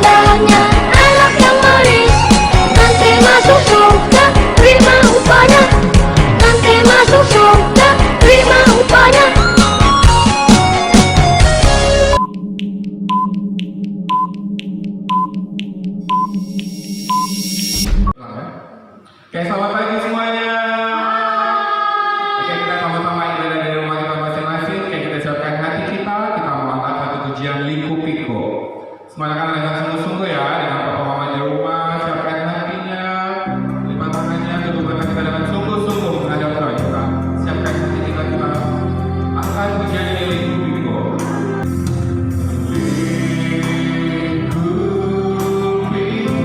padanya anak yang manis. Nanti masuk surga, terima upahnya. Nanti masuk surga, terima upahnya. Oke, selamat pagi semuanya. Oke, kita sama-sama ibadah dari rumah kita masing-masing. Oke, kita siapkan hati kita mau angkat satu pujian Liku Piko. Semuanya kan dengan sungguh-sungguh ya, dengan papa mama di rumah, siapkan hatinya, lipat tangannya, tutup kita dengan sungguh-sungguh menghadap Tuhan. Kita siapkan hati kita angkat pujian ini Liku Piko. Liku Piko,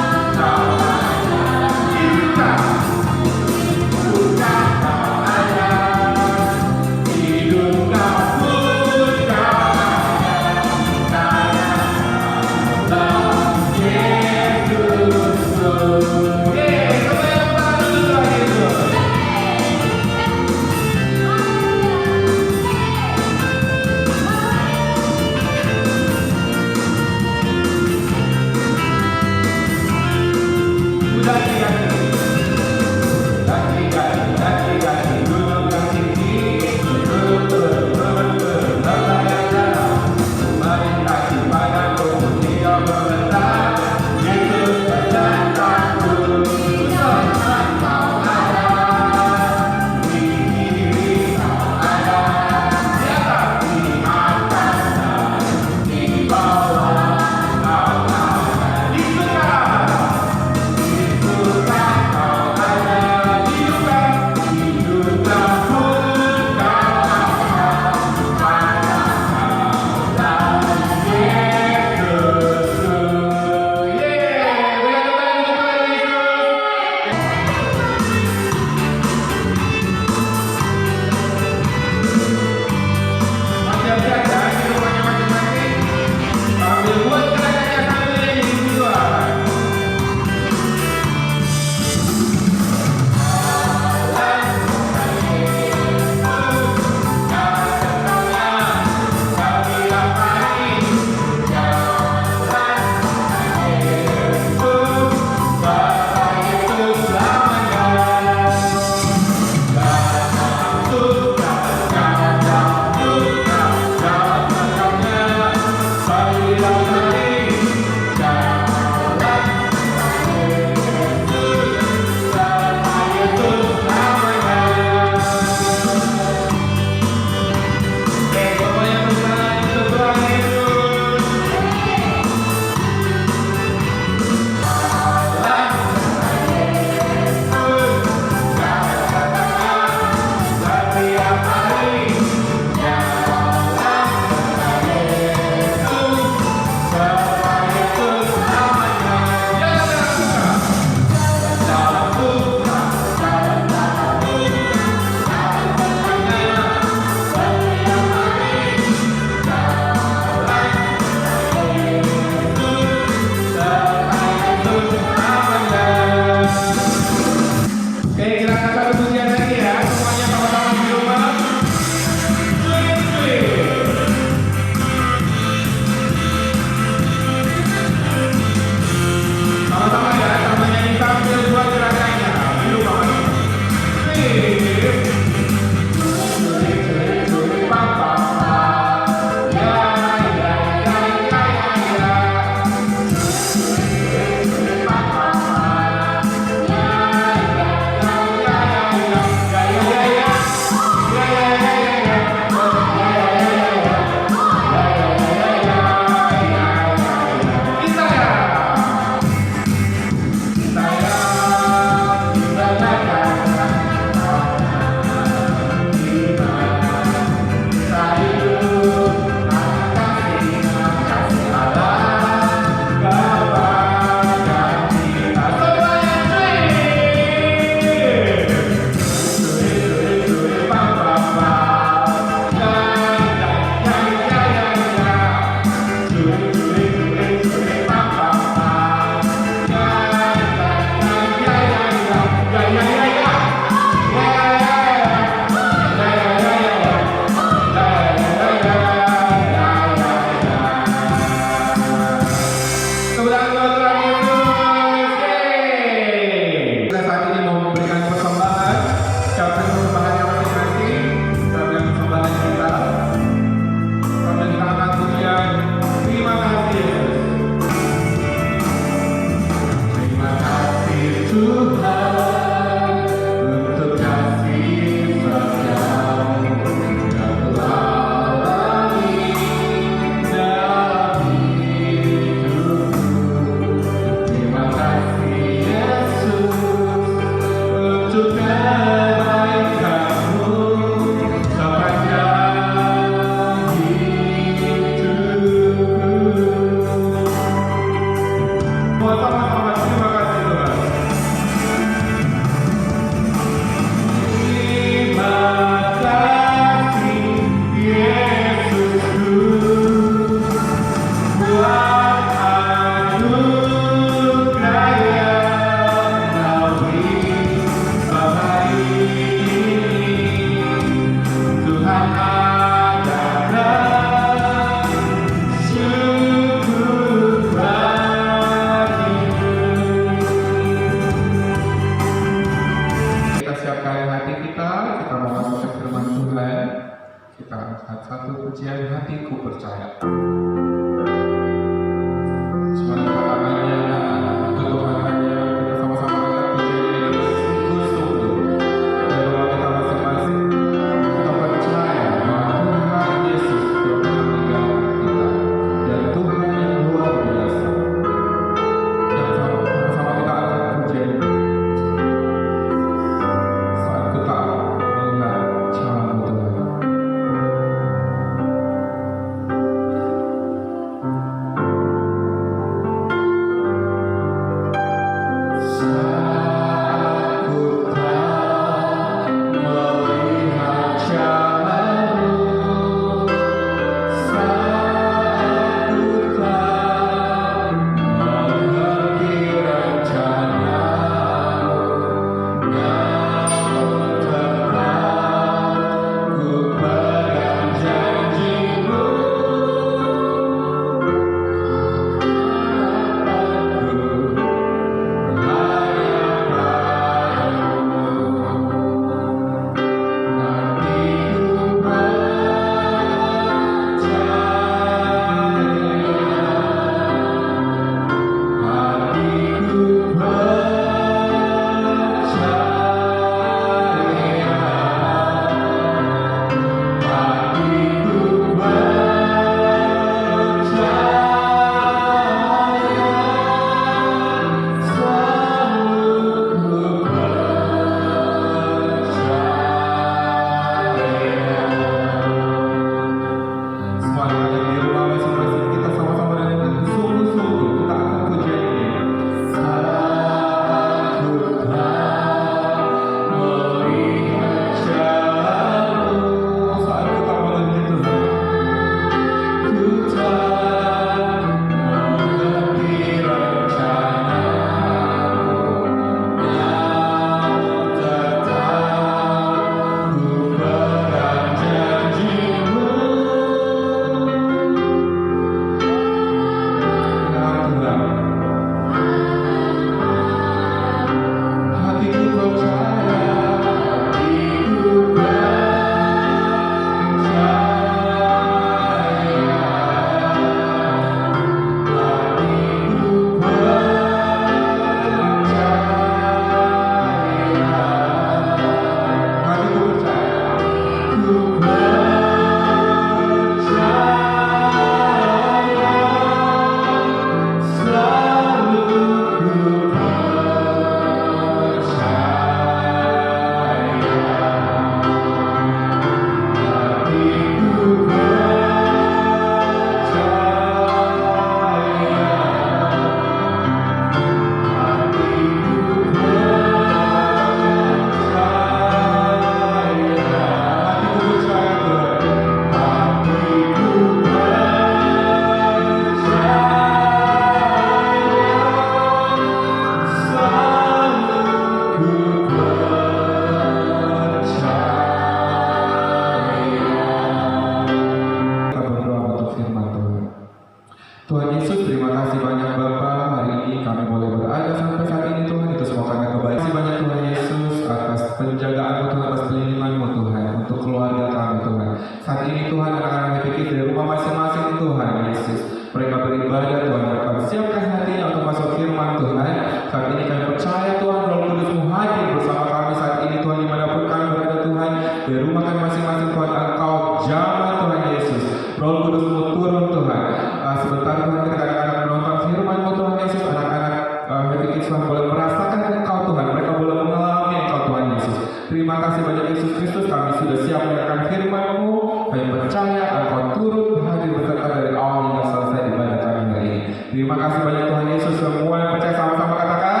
Tuhan boleh merasakan Engkau Tuhan, mereka boleh mengalami Engkau Tuhan Yesus. Terima kasih banyak Yesus Kristus, kami sudah siap mendengarkan firman-Mu. Kami percaya Engkau turut hadir beserta dari awal hingga selesai ibadah kami hari ini. Terima kasih banyak Tuhan Yesus. Semua yang percaya sama-sama katakan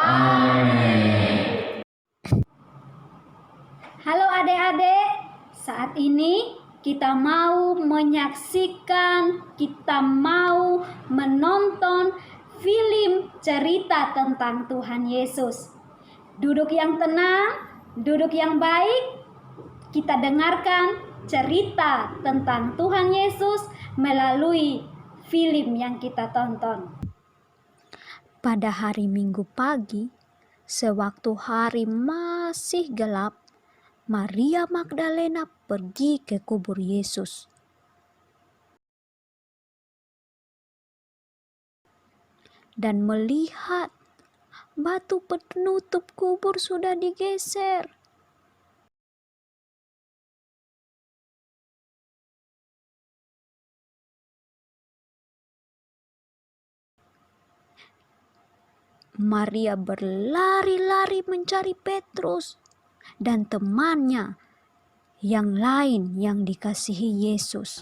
amin. Halo adik-adik, saat ini kita mau menyaksikan, kita mau menonton film cerita tentang Tuhan Yesus. Duduk yang tenang, duduk yang baik, kita dengarkan cerita tentang Tuhan Yesus melalui film yang kita tonton. Pada hari Minggu pagi, sewaktu hari masih gelap, Maria Magdalena pergi ke kubur Yesus. Dan melihat batu penutup kubur sudah digeser. Maria berlari-lari mencari Petrus dan temannya yang lain yang dikasihi Yesus.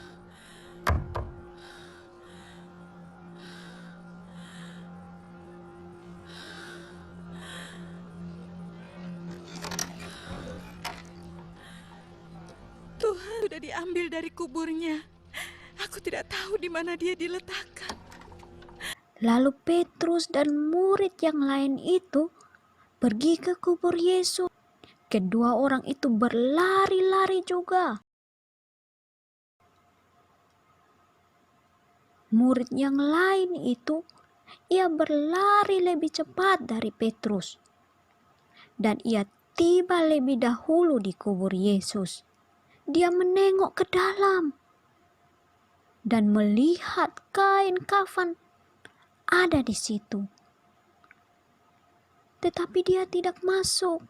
Tuhan sudah diambil dari kuburnya. Aku tidak tahu di mana dia diletakkan. Lalu Petrus dan murid yang lain itu pergi ke kubur Yesus. Kedua orang itu berlari-lari juga. Murid yang lain itu, ia berlari lebih cepat dari Petrus. Dan ia tiba lebih dahulu di kubur Yesus. Dia menengok ke dalam dan melihat kain kafan ada di situ. Tetapi dia tidak masuk.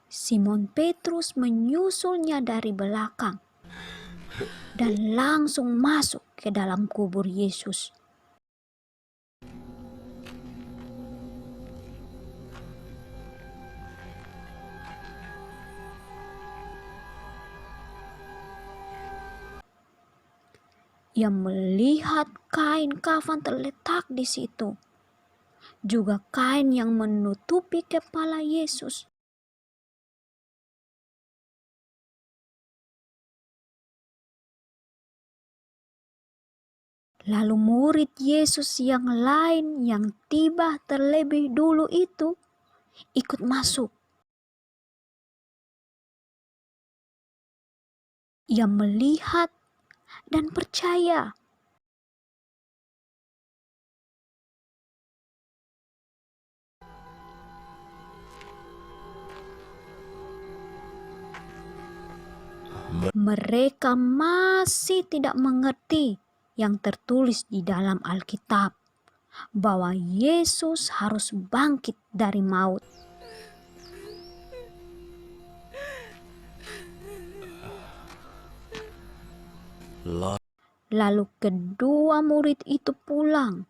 Simon Petrus menyusulnya dari belakang dan langsung masuk ke dalam kubur Yesus. Ia melihat kain kafan terletak di situ, juga kain yang menutupi kepala Yesus. Lalu murid Yesus yang lain yang tiba terlebih dulu itu ikut masuk. Ia melihat dan percaya. Mereka masih tidak mengerti yang tertulis di dalam Alkitab, bahwa Yesus harus bangkit dari maut. Lalu kedua murid itu pulang.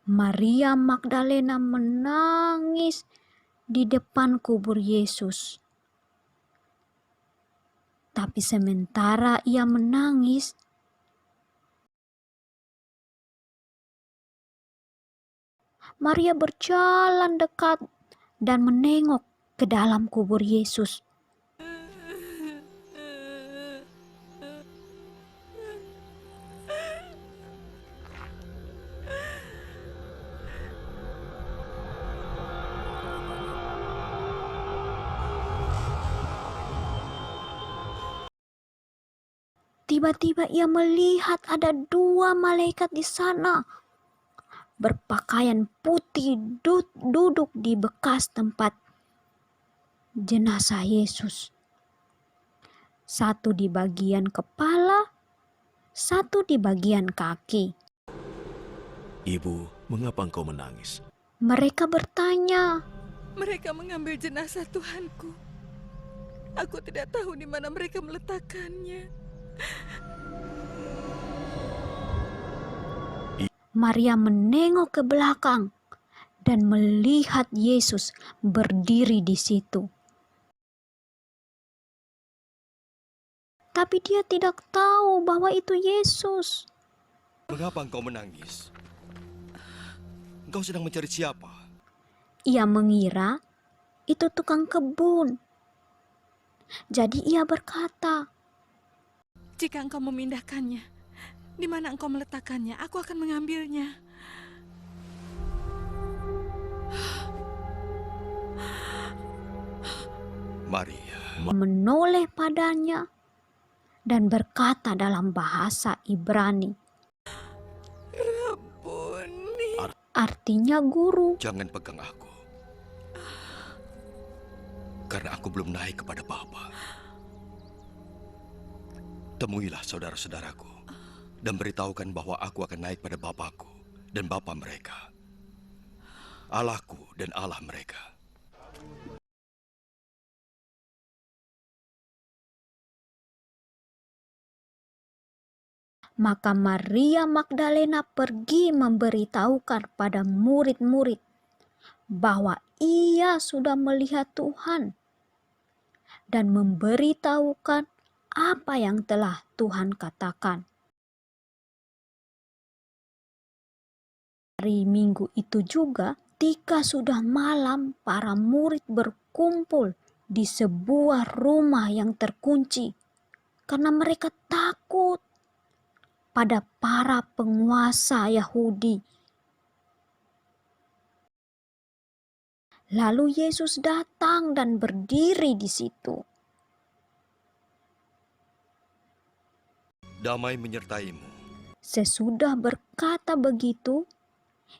Maria Magdalena menangis di depan kubur Yesus. Tapi sementara ia menangis, Maria berjalan dekat dan menengok ke dalam kubur Yesus. Tiba-tiba ia melihat ada dua malaikat di sana, berpakaian putih duduk di bekas tempat jenazah Yesus. Satu di bagian kepala, satu di bagian kaki. Ibu, mengapa engkau menangis? Mereka bertanya, Mereka mengambil jenazah Tuhanku. Aku tidak tahu di mana mereka meletakkannya. Maria menengok ke belakang dan melihat Yesus berdiri di situ. Tapi dia tidak tahu bahwa itu Yesus. Mengapa engkau menangis? Engkau sedang mencari siapa? Ia mengira itu tukang kebun. Jadi ia berkata, Jika engkau memindahkannya, di mana engkau meletakkannya, aku akan mengambilnya. Maria. menoleh padanya dan berkata dalam bahasa Ibrani, Rabboni. artinya guru. Jangan pegang aku. Karena aku belum naik kepada Bapa. Temuilah saudara-saudaraku dan beritahukan bahwa aku akan naik pada Bapakku dan Bapa mereka, Allahku dan Allah mereka. Maka Maria Magdalena pergi memberitahukan pada murid-murid bahwa ia sudah melihat Tuhan dan memberitahukan apa yang telah Tuhan katakan. Hari Minggu itu juga, ketika sudah malam, para murid berkumpul di sebuah rumah yang terkunci karena mereka takut pada para penguasa Yahudi. Lalu Yesus datang dan berdiri di situ. Damai menyertaimu. Sesudah berkata begitu,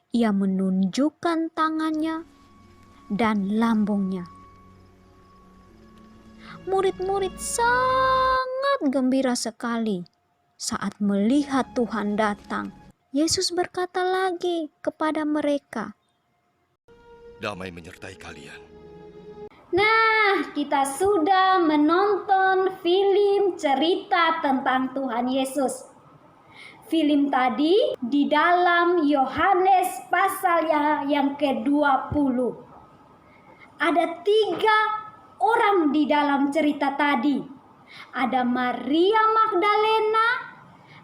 ia menunjukkan tangannya dan lambungnya. Murid-murid sangat gembira sekali saat melihat Tuhan datang. Yesus berkata lagi kepada mereka, Damai menyertai kalian. Nah, kita sudah menonton film cerita tentang Tuhan Yesus. Film tadi di dalam Yohanes pasal yang ke-20. Ada 3 orang di dalam cerita tadi. Ada Maria Magdalena,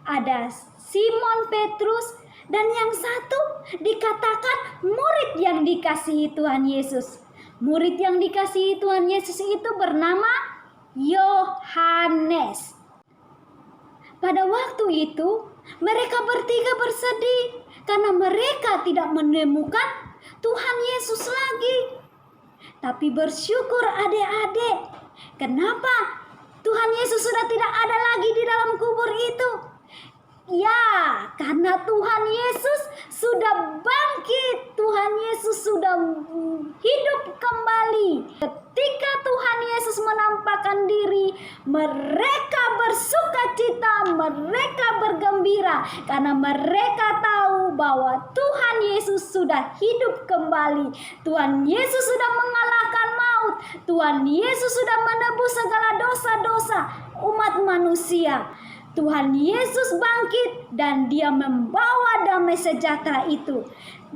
ada Simon Petrus, dan yang satu dikatakan murid yang dikasihi Tuhan Yesus. Murid yang dikasihi Tuhan Yesus itu bernama Yohanes. Pada waktu itu mereka bertiga bersedih karena mereka tidak menemukan Tuhan Yesus lagi. Tapi bersyukur adik-adik, kenapa Tuhan Yesus sudah tidak ada lagi di dalam kubur itu? Ya, karena Tuhan Yesus sudah bangkit. Tuhan Yesus sudah hidup kembali. Ketika Tuhan Yesus menampakkan diri, mereka bersukacita, mereka bergembira karena mereka tahu bahwa Tuhan Yesus sudah hidup kembali. Tuhan Yesus sudah mengalahkan maut. Tuhan Yesus sudah menebus segala dosa-dosa umat manusia. Tuhan Yesus bangkit dan dia membawa damai sejahtera itu.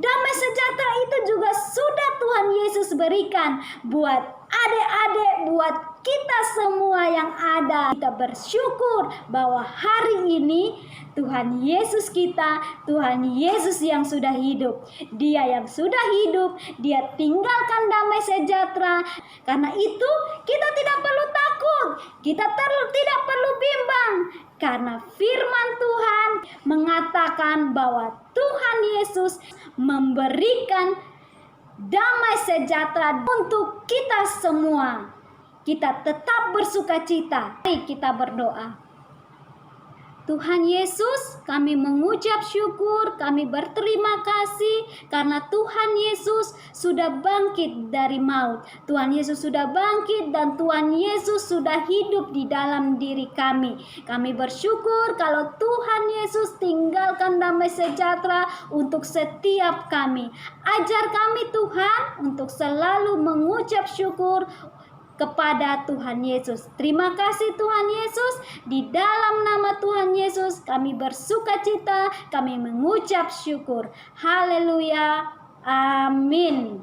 Damai sejahtera itu juga sudah Tuhan Yesus berikan buat adik-adik, buat kita semua yang ada. Kita bersyukur bahwa hari ini Tuhan Yesus kita, Tuhan Yesus yang sudah hidup. Dia yang sudah hidup, dia tinggalkan damai sejahtera. Karena itu kita tidak perlu takut, kita tidak perlu bimbang. Karena firman Tuhan mengatakan bahwa Tuhan Yesus memberikan damai sejahtera untuk kita semua. Kita tetap bersukacita. Mari kita berdoa. Tuhan Yesus, kami mengucap syukur, kami berterima kasih karena Tuhan Yesus sudah bangkit dari maut. Tuhan Yesus sudah bangkit dan Tuhan Yesus sudah hidup di dalam diri kami. Kami bersyukur kalau Tuhan Yesus tinggalkan damai sejahtera untuk setiap kami. Ajar kami Tuhan untuk selalu mengucap syukur kepada Tuhan Yesus. Terima kasih Tuhan Yesus. Di dalam nama Tuhan Yesus kami bersukacita, kami mengucap syukur. Haleluya. Amin.